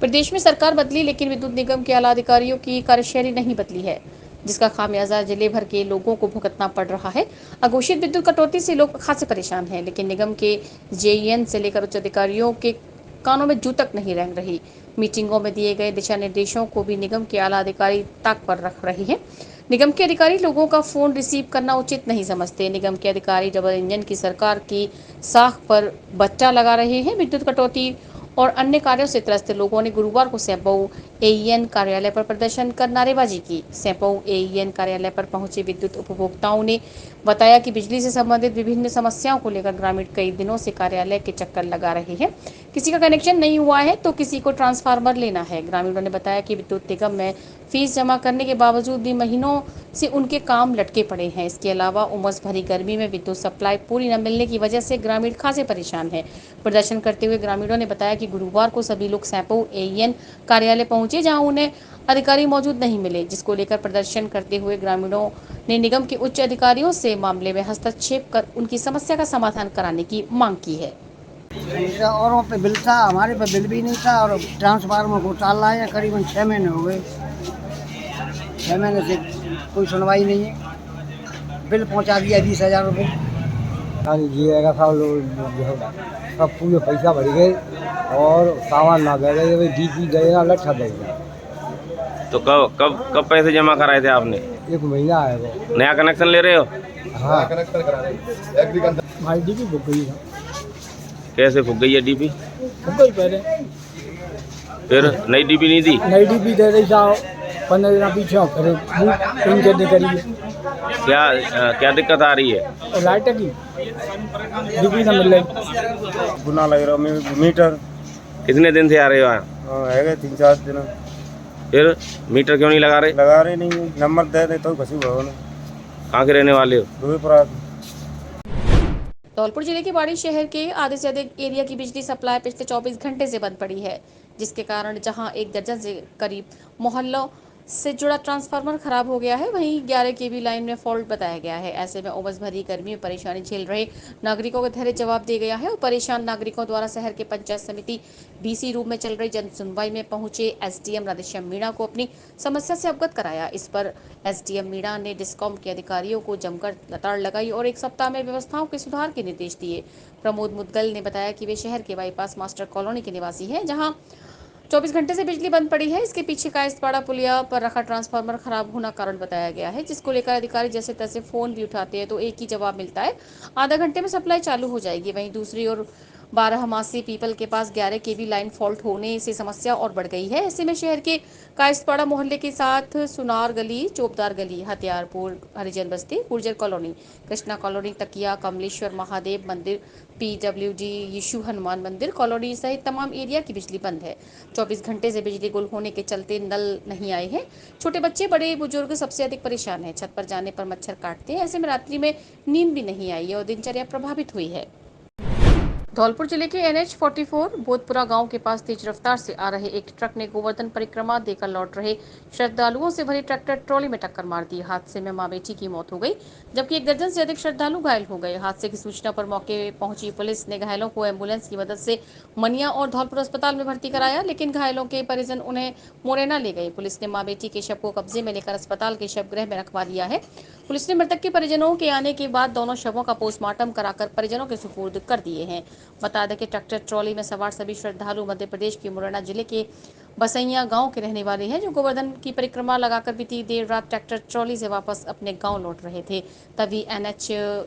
प्रदेश में सरकार बदली लेकिन विद्युत निगम के आला अधिकारियों की कार्यशैली नहीं बदली है, जिसका खामियाजा जिले भर के लोगों को भुगतना पड़ रहा है। अघोषित विद्युत कटौती से लोग खासे परेशान हैं, लेकिन निगम के जेईएन से लेकर उच्च अधिकारियों के कानों में जू तक नहीं रेंग रही। मीटिंगों में दिए गए दिशा निर्देशों को भी निगम के आला अधिकारी ताक पर रख रहे हैं। निगम के अधिकारी लोगों का फोन रिसीव करना उचित नहीं समझते। निगम के अधिकारी डबल इंजन की सरकार की साख पर बट्टा लगा रहे हैं। विद्युत कटौती और अन्य कार्यों से त्रस्त लोगों ने गुरुवार को सैंपऊ एईएन कार्यालय पर प्रदर्शन कर नारेबाजी की। सैंपऊ एईएन कार्यालय पर पहुंचे विद्युत उपभोक्ताओं ने बताया कि बिजली से संबंधित विभिन्न समस्याओं को लेकर ग्रामीण कई दिनों से कार्यालय के चक्कर लगा रहे हैं। किसी का कनेक्शन नहीं हुआ है तो किसी को ट्रांसफार्मर लेना है। ग्रामीणों ने बताया कि विद्युत निगम में फीस जमा करने के बावजूद भी महीनों से उनके काम लटके पड़े हैं। इसके अलावा उमस भरी गर्मी में विद्युत सप्लाई पूरी न मिलने की वजह से ग्रामीण खासे परेशान हैं। प्रदर्शन करते हुए ग्रामीणों ने बताया कि गुरुवार को सभी लोग सैंपऊ एईएन कार्यालय पहुंचे, जहां उन्हें अधिकारी मौजूद नहीं मिले, जिसको लेकर प्रदर्शन करते हुए ग्रामीणों ने निगम के उच्च अधिकारियों से मामले में हस्तक्षेप कर उनकी समस्या का समाधान कराने की मांग की है। औरों पे बिल था, हमारे पे बिल भी नहीं था और ट्रांसफार्मर को टाल रहा है। करीबन 6 महीने हो गए, 6 महीने से कोई सुनवाई नहीं है। बिल पहुंचा दिया 20,000 रुपये। अरे जिएगा सब पूरे पैसा भर गए और सामान ना दे गए, डीपी देगा लट्ठा देगा। तो कब पैसे जमा कराए थे आपने? 1 महीना है वो। नया कनेक्शन ले रहे हो? हाँ, भाई डीपी बुक गई है। कैसे फूक गई है डीपी? बुक गई पहले, फिर नई डीपी नहीं दी? नई डीपी दे रही था 15 दिन पीछे, फिर बुक इनके दे करी। क्या दिक्कत आ रही है? और लाइट की डीपी ना मिल रही। गुना लग रहा मीटर। कितने दिन से आ रहे हो यहाँ? है 3-4 दिन। फिर मीटर क्यों नहीं लगा रहे? लगा रहे नहीं, नंबर दे दे तो कसी भवन। कहाँ के रहने वाले हो? दूरपुरा। धौलपुर जिले के बाड़ी शहर के आधे से अधिक एरिया की बिजली सप्लाई पिछले 24 घंटे से बंद पड़ी है, जिसके कारण जहां एक दर्जन से करीब मोहल्लों से जुड़ा ट्रांसफार्मर खराब हो गया है, वहीं 11 केवी लाइन में फॉल्ट बताया गया है। ऐसे में उमस भरी गर्मी में परेशानी झेल रहे नागरिकों को धैर्य जवाब दिया गया है और परेशान नागरिकों द्वारा शहर के पंचायत समिति बीसी रूम में चल रही जन सुनवाई में पहुंचे एसडीएम राधेश्याम मीणा को अपनी समस्या से अवगत कराया। इस पर एसडीएम मीणा ने डिस्कॉम के अधिकारियों को जमकर लताड़ लगाई और 1 सप्ताह में व्यवस्थाओं के सुधार के निर्देश दिए। प्रमोद मुदगल ने बताया कि वे शहर के बाईपास मास्टर कॉलोनी के निवासी हैं, जहां 24 घंटे से बिजली बंद पड़ी है। इसके पीछे कायस्थपाड़ा पुलिया पर रखा ट्रांसफार्मर खराब होना कारण बताया गया है, जिसको लेकर अधिकारी जैसे तैसे फोन भी उठाते हैं तो एक ही जवाब मिलता है, आधा घंटे में सप्लाई चालू हो जाएगी। वहीं दूसरी ओर 12 मासी पीपल के पास 11 केवी लाइन फॉल्ट होने से समस्या और बढ़ गई है। ऐसे में शहर के कायस्थपाड़ा मोहल्ले के साथ सुनार गली, चोपदार गली, हथियारपुर, हरिजन बस्ती, गुर्जर कॉलोनी, कृष्णा कॉलोनी, तकिया, कमलेश्वर महादेव मंदिर, पीडब्ल्यूडी, यीशु हनुमान मंदिर कॉलोनी सहित तमाम एरिया की बिजली बंद है। 24 घंटे से बिजली गुल होने के चलते नल नहीं आए हैं। छोटे बच्चे, बड़े बुजुर्ग सबसे अधिक परेशान हैं। छत पर जाने पर मच्छर काटते हैं। ऐसे में रात्रि में नींद भी नहीं आई है और दिनचर्या प्रभावित हुई है। धौलपुर जिले के NH 44 बोधपुरा गांव के पास तेज रफ्तार से आ रहे एक ट्रक ने गोवर्धन परिक्रमा देकर लौट रहे श्रद्धालुओं से भरी ट्रैक्टर ट्रॉली में टक्कर मार दी। हादसे में मां बेटी की मौत हो गई, जबकि 1 दर्जन से अधिक श्रद्धालु घायल हो गए। हादसे की सूचना पर मौके पहुंची पुलिस ने घायलों को एम्बुलेंस की मदद से मनिया और धौलपुर अस्पताल में भर्ती कराया, लेकिन घायलों के परिजन उन्हें मोरेना ले गए। पुलिस ने मां बेटी के शव को कब्जे में लेकर अस्पताल के शवगृह में रखवा दिया है। पुलिस ने मृतक के परिजनों के आने के बाद दोनों शवों का पोस्टमार्टम कराकर परिजनों के सुपुर्द कर दिए हैं। बता दें कि ट्रैक्टर ट्रॉली में सवार सभी श्रद्धालु मध्य प्रदेश के मुरैना जिले के बसैया गांव के रहने वाले हैं, जो गोवर्धन की परिक्रमा लगाकर बीती देर रात ट्रैक्टर ट्रॉली से वापस अपने गांव लौट रहे थे। तभी NH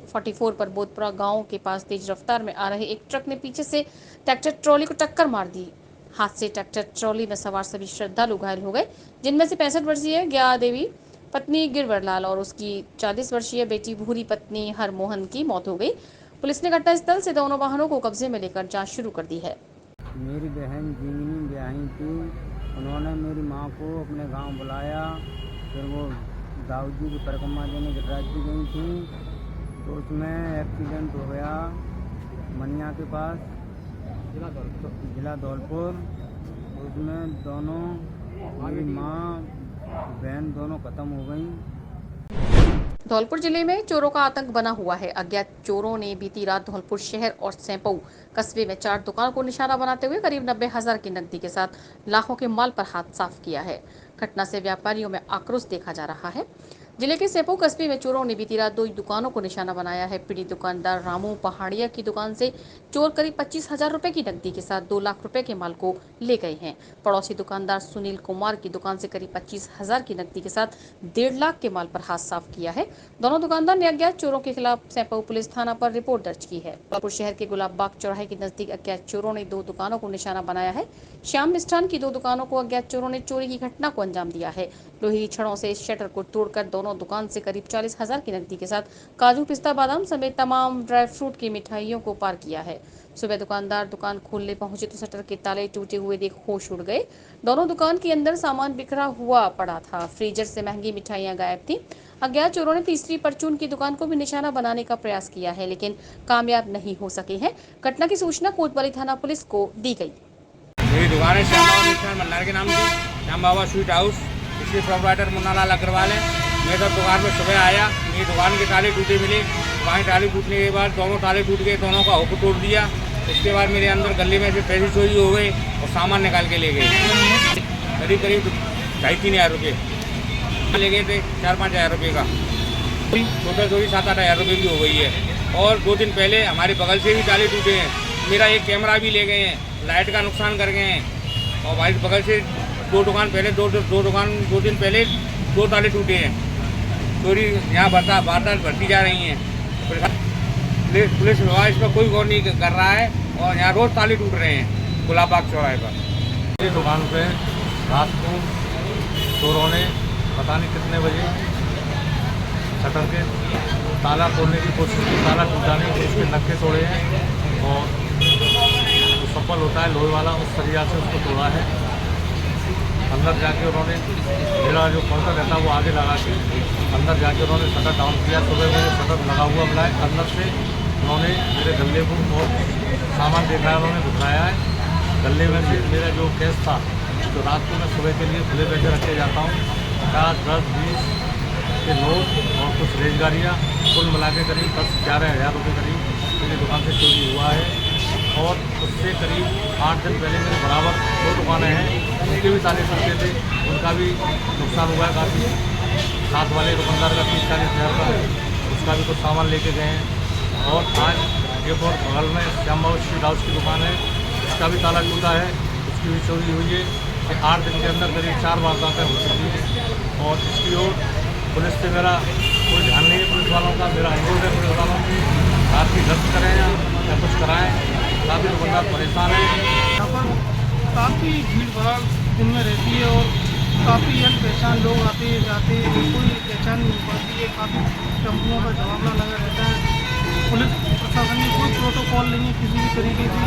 44 पर बोधपुरा गांव के पास तेज रफ्तार में आ रहे एक ट्रक ने पीछे से ट्रैक्टर ट्रॉली को टक्कर मार दी। हादसे ट्रैक्टर ट्रॉली में सवार सभी श्रद्धालु घायल हो गए, जिनमें से 65 वर्षीय ज्ञा देवी पत्नी गिरवरलाल और उसकी 40 वर्षीय बेटी भूरी पत्नी हरमोहन की मौत हो गई। पुलिस ने घटनास्थल से दोनों वाहनों को कब्जे में लेकर जांच शुरू कर दी है। मेरी बहन जिंगनी ब्याही थी, उन्होंने मेरी माँ को अपने गांव बुलाया। फिर वो दाऊद जी की परिक्रमा देने गिरिराज जी गई थी, तो उसमें एक्सीडेंट हो गया मनिया के पास, जिला धौलपुर। उसमें दोनों मेरी माँ बहन दोनों ख़त्म हो गई। धौलपुर जिले में चोरों का आतंक बना हुआ है। अज्ञात चोरों ने बीती रात धौलपुर शहर और सैंपऊ कस्बे में 4 दुकानों को निशाना बनाते हुए करीब 90,000 की नकदी के साथ लाखों के माल पर हाथ साफ किया है। घटना से व्यापारियों में आक्रोश देखा जा रहा है। जिले के सैंपऊ कस्बे में चोरों ने बीती रात 2 दुकानों को निशाना बनाया है। पीड़ित दुकानदार रामू पहाड़िया की दुकान से चोर करीब 25,000 रुपए की नकदी के साथ 2 लाख रुपए के माल को ले गए हैं। पड़ोसी दुकानदार सुनील कुमार की दुकान से करीब 25,000 की नकदी के साथ 1.5 लाख के माल पर हाथ साफ किया है। दोनों दुकानदार ने अज्ञात चोरों के खिलाफ सैंपऊ पुलिस थाना पर रिपोर्ट दर्ज की है। धौलपुर शहर के गुलाब बाग चौराहे के नजदीक अज्ञात चोरों ने 2 दुकानों को निशाना बनाया है। श्याम मिष्ठान की 2 दुकानों को अज्ञात चोरों ने चोरी की घटना को अंजाम दिया है। लोहे की छड़ों से इस शटर को तोड़कर दोनों दुकान से करीब 40,000 की नकदी के साथ काजू पिस्ता बादाम समेत तमाम ड्राई फ्रूट की मिठाइयों को पार किया है। सुबह दुकानदार दुकान खोलने पहुंचे तो शटर के ताले टूटे हुए देख होश उड़ गए। दोनों दुकान के अंदर सामान बिखरा हुआ पड़ा था। फ्रीजर से महंगी मिठाइयां गायब थी। अज्ञात चोरों ने तीसरी परचून की दुकान को भी निशाना बनाने का प्रयास किया है, लेकिन कामयाब नहीं हो सके हैं। घटना की सूचना कोतवाली थाना पुलिस को दी गई। मेरी दुकान है श्याम बाबा मिष्ठान भंडार के नाम से, श्याम बाबा स्वीट हाउस। इसके प्रोपराइटर मुन्नालाल अग्रवाल है। मैं तब दुकान पर सुबह आया, मेरी दुकान के ताले टूटे मिले। दुकान के ताले टूटने के बाद दोनों ताले टूट गए, दोनों का हुक तोड़ दिया। उसके बाद मेरे अंदर गले में से पैसे चोरी हो गए और सामान निकाल के ले गए। करीब करीब 2,500-3 हज़ार रुपये ले गए थे, 4-5 हज़ार रुपये का। टोटल चोरी 7-8 हज़ार रुपये की हो गई है। और 2 दिन पहले हमारे बगल से भी ताले टूटे हैं। मेरा एक कैमरा भी ले गए हैं, लाइट का नुकसान कर गए हैं। और हमारे बगल से 2 दुकान पहले 2 दिन पहले 2 ताले टूटे हैं। चोरी यहाँ वारदात बढ़ती जा रही हैं। पुलिस विभाग इस पर कोई गौर नहीं कर रहा है और यहाँ रोज ताले टूट रहे हैं गुलाब बाग चौराहे पर। मेरी दुकान पे रात को चोरों ने पता नहीं कितने बजे शटर के ताला तोड़ने की कोशिश की। ताला टूटा नहीं तो उसके नक्के तोड़े हैं और जो सफल होता है लोहे वाला उस सरिया से उसको तोड़ा है। अंदर जाके उन्होंने मेरा जो काउंटर रहता है वो आगे लगा के अंदर जाके उन्होंने शटर डाउन किया। सुबह में जो शटर लगा हुआ मिला है, अंदर से उन्होंने मेरे गले को और सामान देखा है, उन्होंने दिखाया है। गले में से मेरा जो कैश था, जो रात को मैं सुबह के लिए खुले पैसे रख के जाता हूँ, 50, 10, 20 के नोट और कुछ रेलगाड़ियाँ, कुल मिला के करीब 10-11 हज़ार रुपये करीब मेरी दुकान से चोरी हुआ है। और उससे करीब 8 दिन पहले मेरे बराबर 2 दुकानें हैं, उनके भी ताले टूटे थे, उनका भी नुकसान हुआ है काफ़ी। साथ वाले दुकानदार का 30-40 हज़ार का है, उसका भी कुछ सामान लेके गए हैं। और आज एक और बगल में श्याम बाबा स्वीट हाउस की दुकान है, इसका भी ताला टूटा है, उसकी भी चोरी हुई है। कि 8 दिन के अंदर करीब 4 वारदातें हो चुकी हैं। और इसकी ओर पुलिस से मेरा कोई ध्यान नहीं है। पुलिस वालों का मेरा अनुरोध है, पुलिस वालों की रात की गश्त करें या कुछ कराएँ। काफ़ी दुकानदार परेशान हैं। यहाँ पर काफ़ी भीड़ भाड़ दिन में रहती है और काफ़ी अनपहचान लोग आते जाते, कोई पहचान नहीं पाती है। काफ़ी टेम्पुओं का जमावड़ा लगा रहता है। पुलिस प्रशासन में कोई प्रोटोकॉल नहीं है किसी भी तरीके की।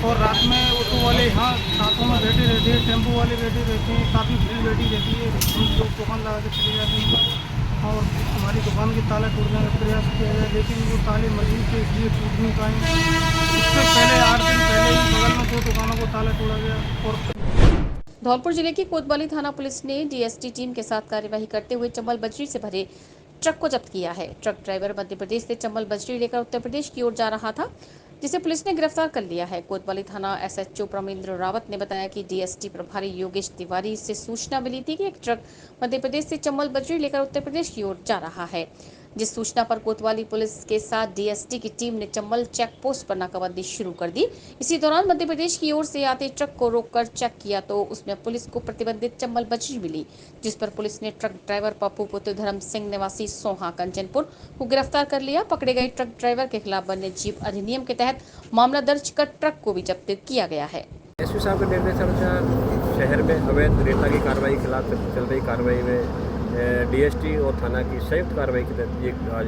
और रात में ऑटो वाले यहाँ साथों में बैठे रहते हैं, टेम्पो वाले बैठे रहते हैं, काफ़ी भीड़ बैठी रहती है। हम लोग दुकान लगा के चले जाते हैं और हमारी दुकान के ताला तोड़ने का प्रयास किया जाए, लेकिन वो ताले मजबूत थे इसलिए टूट नहीं पाए। उससे पहले 8 दिन पहले ही बगल में 2 दुकानों को ताला तोड़ा गया। और धौलपुर जिले की कोतवाली थाना पुलिस ने डीएसटी टीम के साथ कार्यवाही करते हुए चंबल बजरी से भरे ट्रक को जब्त किया है। ट्रक ड्राइवर मध्य प्रदेश से चंबल बजरी लेकर उत्तर प्रदेश की ओर जा रहा था, जिसे पुलिस ने गिरफ्तार कर लिया है। कोतवाली थाना एसएचओ प्रमेंद्र रावत ने बताया कि डीएसटी प्रभारी योगेश तिवारी से सूचना मिली थी कि एक ट्रक मध्य प्रदेश से चंबल बजरी लेकर उत्तर प्रदेश की ओर जा रहा है। जिस सूचना पर कोतवाली पुलिस के साथ डीएसटी की टीम ने चंबल चेक पोस्ट पर नाकाबंदी शुरू कर दी। इसी दौरान मध्य प्रदेश की ओर से आते ट्रक को रोककर चेक किया तो उसमें पुलिस को प्रतिबंधित चंबल बजरी मिली, जिस पर पुलिस ने ट्रक ड्राइवर पप्पू पुत्र धर्म सिंह निवासी सोहा कंचनपुर को गिरफ्तार कर लिया। पकड़े गए ट्रक ड्राइवर के खिलाफ वन्य जीव अधिनियम के तहत मामला दर्ज कर ट्रक को भी जब्त किया गया है। एसपी साहब के निर्देशानुसार शहर में अवैध रेता की कार्रवाई के खिलाफ चल रही कार्रवाई में डीएसटी और थाना की संयुक्त कार्रवाई के तहत ये आज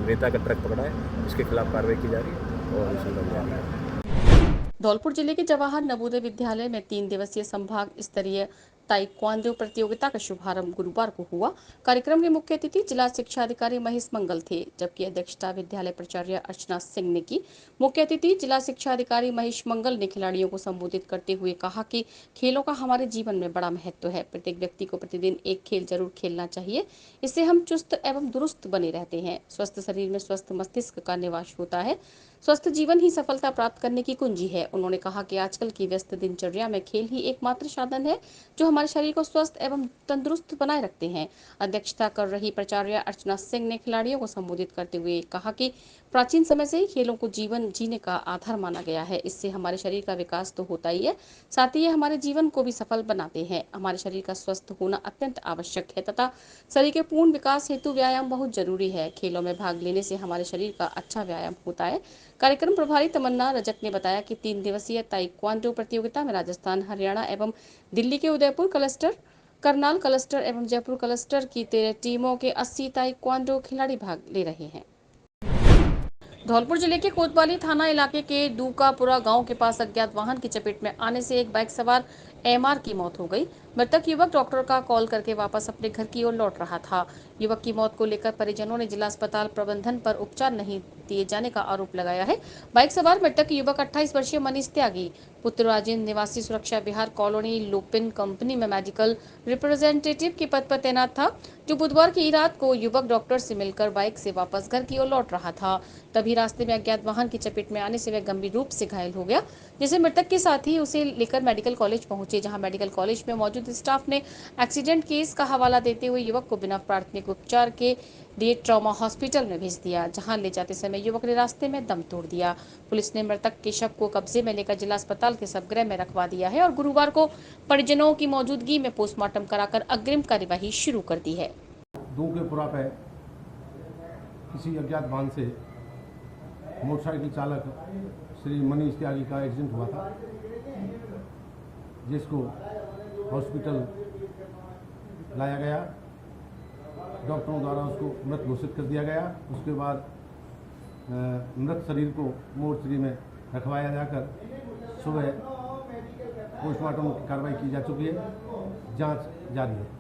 रेता का ट्रक पकड़ा है, इसके खिलाफ कार्रवाई की जा रही है और अनुसंधान जारी है। धौलपुर जिले के जवाहर नवोदय विद्यालय में 3 दिवसीय संभाग स्तरीय ताइक्वांडो प्रतियोगिता का शुभारंभ गुरुवार को हुआ। कार्यक्रम के मुख्य अतिथि जिला शिक्षा अधिकारी महेश मंगल थे, जबकि अध्यक्षता विद्यालय प्राचार्य अर्चना सिंह ने की। मुख्य अतिथि जिला शिक्षा अधिकारी महेश मंगल ने खिलाड़ियों को संबोधित करते हुए कहा कि खेलों का हमारे जीवन में बड़ा महत्व है। प्रत्येक व्यक्ति को प्रतिदिन एक खेल जरूर खेलना चाहिए। इससे हम चुस्त एवं दुरुस्त बने रहते हैं। स्वस्थ शरीर में स्वस्थ मस्तिष्क का निवास होता है। स्वस्थ जीवन ही सफलता प्राप्त करने की कुंजी है। उन्होंने कहा कि आजकल की व्यस्त दिनचर्या में खेल ही एकमात्र साधन है जो हमारे शरीर को स्वस्थ एवं तंदुरुस्त बनाए रखते हैं। अध्यक्षता कर रही प्राचार्य अर्चना सिंह ने खिलाड़ियों को संबोधित करते हुए कहा कि प्राचीन समय से ही खेलों को जीवन जीने का आधार माना गया है। इससे हमारे शरीर का विकास तो होता ही है, साथ ही ये हमारे जीवन को भी सफल बनाते हैं। हमारे शरीर का स्वस्थ होना अत्यंत आवश्यक है तथा शरीर के पूर्ण विकास हेतु व्यायाम बहुत जरूरी है। खेलों में भाग लेने से हमारे शरीर का अच्छा व्यायाम होता है। कार्यक्रम प्रभारी तमन्ना रजक ने बताया कि 3 दिवसीय ताइक्वांडो प्रतियोगिता में राजस्थान, हरियाणा एवं दिल्ली के उदयपुर क्लस्टर, करनाल क्लस्टर एवं जयपुर क्लस्टर की 13 टीमों के 80 ताइक्वांडो खिलाड़ी भाग ले रहे हैं। धौलपुर जिले के कोतवाली थाना इलाके के दूकापुरा गांव के पास अज्ञात वाहन की चपेट में आने से एक बाइक सवार एमआर की मौत हो गई। मृतक युवक डॉक्टर का कॉल करके वापस अपने घर की ओर लौट रहा था। युवक की मौत को लेकर परिजनों ने जिला अस्पताल प्रबंधन पर उपचार नहीं दिए जाने का आरोप लगाया है। बाइक सवार मृतक युवक 28 वर्षीय मनीष त्यागी पुत्र राजेंद्र निवासी सुरक्षा विहार कॉलोनी लुपिन कंपनी में मेडिकल रिप्रेजेंटेटिव के पद पर तैनात था, जो बुधवार की रात को युवक डॉक्टर से मिलकर बाइक से वापस घर की ओर लौट रहा था। तभी रास्ते में अज्ञात वाहन की चपेट में आने से वह गंभीर रूप से घायल हो गया, जिसे मृतक के साथी उसे लेकर मेडिकल कॉलेज पहुंचे, जहां मेडिकल कॉलेज में मौजूद स्टाफ ने एक्सीडेंट केस का हवाला देते हुए युवक को बिना प्राथमिक उपचार के लिए ट्रॉमा हॉस्पिटल में भेज दिया, जहां ले जाते समय युवक ने रास्ते में दम तोड़ दिया। पुलिस ने मृतक के शव को कब्जे में लेकर जिला अस्पताल के शवगृह में रखवा दिया है और गुरुवार को परिजनों की मौजूदगी में पोस्टमार्टम कराकर अग्रिम कार्यवाही शुरू कर दी है। दूकेपुरा पे किसी अज्ञात वाहन से मोटरसाइकिल चालक श्री मनीष त्यागी का एक्सीडेंट हुआ था, जिसको हॉस्पिटल लाया गया। डॉक्टरों द्वारा उसको मृत घोषित कर दिया गया। उसके बाद मृत शरीर को मोर्चरी में रखवाया जाकर सुबह पोस्टमार्टम की कार्रवाई की जा चुकी है। जांच जारी है।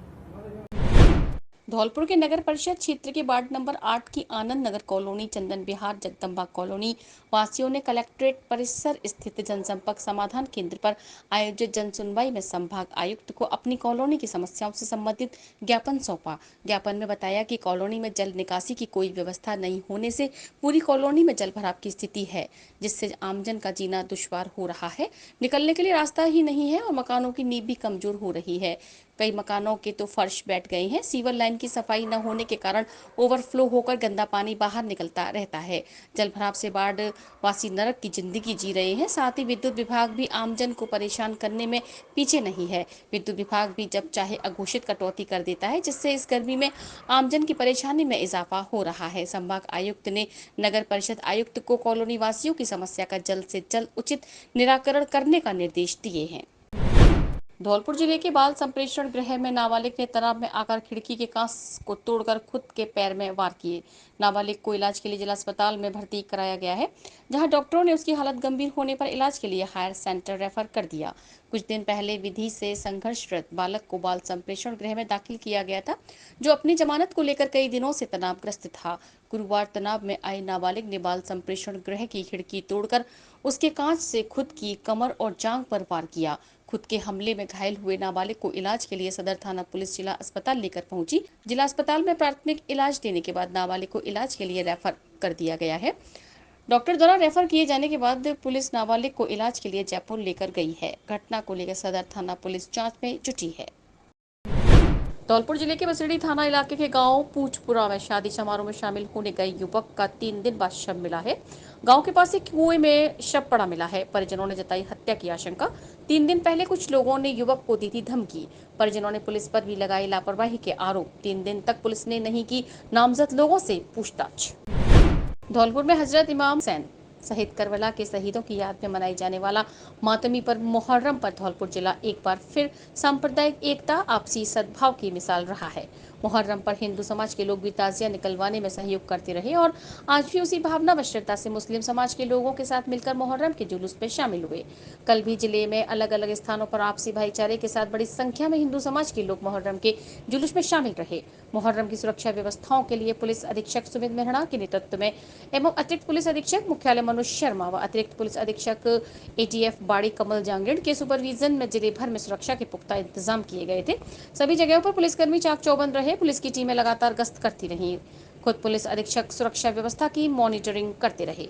धौलपुर के नगर परिषद क्षेत्र के वार्ड नंबर 8 की आनंद नगर कॉलोनी, चंदन विहार, जगदम्बा कॉलोनी वासियों ने कलेक्ट्रेट परिसर स्थित जनसंपर्क समाधान केंद्र पर आयोजित जन सुनवाई में संभाग आयुक्त को अपनी कॉलोनी की समस्याओं से संबंधित ज्ञापन सौंपा। ज्ञापन में बताया कि कॉलोनी में जल निकासी की कोई व्यवस्था नहीं होने से पूरी कॉलोनी में जल भराव की स्थिति है, जिससे आमजन का जीना दुश्वार हो रहा है। निकलने के लिए रास्ता ही नहीं है और मकानों की नींव भी कमजोर हो रही है। कई मकानों के तो फर्श बैठ गए हैं। सीवर लाइन की सफाई न होने के कारण ओवरफ्लो होकर गंदा पानी बाहर निकलता रहता है। जल भराव से वार्ड वासी नरक की जिंदगी जी रहे हैं। साथ ही विद्युत विभाग भी आमजन को परेशान करने में पीछे नहीं है। विद्युत विभाग भी जब चाहे अघोषित कटौती कर देता है, जिससे इस गर्मी में आमजन की परेशानी में इजाफा हो रहा है। संभाग आयुक्त ने नगर परिषद आयुक्त को कॉलोनी वासियों की समस्या का जल्द से जल्द उचित निराकरण करने का निर्देश दिए हैं। धौलपुर जिले के बाल संप्रेषण गृह में नाबालिग ने तनाव में आकर खिड़की के कांच को तोड़कर खुद के पैर में वार किए। नाबालिग को इलाज के लिए जिला अस्पताल में भर्ती कराया गया है, जहां डॉक्टरों ने उसकी हालत गंभीर होने पर इलाज के लिए हायर सेंटर रेफर कर दिया। कुछ दिन पहले विधि से संघर्षरत बालक को बाल संप्रेषण गृह में दाखिल किया गया था, जो अपनी जमानत को लेकर कई दिनों से तनावग्रस्त था। गुरुवार तनाव में आई नाबालिग ने बाल संप्रेषण गृह की खिड़की तोड़कर उसके कांच से खुद की कमर और जांघ पर वार किया। खुद के हमले में घायल हुए नाबालिग को इलाज के लिए सदर थाना पुलिस जिला अस्पताल लेकर पहुंची। जिला अस्पताल में प्राथमिक इलाज देने के बाद नाबालिग को इलाज के लिए रेफर कर दिया गया है। डॉक्टर द्वारा रेफर किए जाने के बाद पुलिस नाबालिग को इलाज के लिए जयपुर लेकर गई है। घटना को लेकर सदर थाना पुलिस जांच में जुटी है। धौलपुर जिले के बसड़ी थाना इलाके के गांव पूछपुरा में शादी समारोह में शामिल होने गए युवक का 3 दिन बाद शव मिला है। गांव के पास एक कुएं में शव पड़ा मिला है। परिजनों ने जताई हत्या की आशंका। 3 दिन पहले कुछ लोगों ने युवक को दी थी धमकी। परिजनों ने पुलिस पर भी लगाई लापरवाही के आरोप। 3 दिन तक पुलिस ने नहीं की नामजद लोगों से पूछताछ। धौलपुर में हजरत इमाम हुसैन सहित करबला के शहीदों की याद में मनाई जाने वाला मातमी पर मुहर्रम पर धौलपुर जिला एक बार फिर सांप्रदायिक एकता, आपसी सद्भाव की मिसाल रहा है। मुहर्रम पर हिंदू समाज के लोग भी ताजिया निकलवाने में सहयोग करते रहे और आज भी उसी भावना व श्रद्धा से मुस्लिम समाज के लोगों के साथ मिलकर मुहर्रम के जुलूस में शामिल हुए। कल भी जिले में अलग अलग स्थानों पर आपसी भाईचारे के साथ बड़ी संख्या में हिंदू समाज के लोग मुहर्रम के जुलूस में शामिल रहे। मुहर्रम की सुरक्षा व्यवस्थाओं के लिए पुलिस अधीक्षक सुमित मेहरा के नेतृत्व में एवं अतिरिक्त पुलिस अधीक्षक मुख्यालय मनोज शर्मा व अतिरिक्त पुलिस अधीक्षक ATF बाड़ी कमल जांगड़ के सुपरविजन में जिले भर में सुरक्षा के पुख्ता इंतजाम किए गए थे। सभी जगहों पर पुलिसकर्मी चाक चौबंद रहे। पुलिस की टीमें लगातार गश्त करती रहीं। खुद पुलिस अधीक्षक सुरक्षा व्यवस्था की मॉनिटरिंग करते रहे।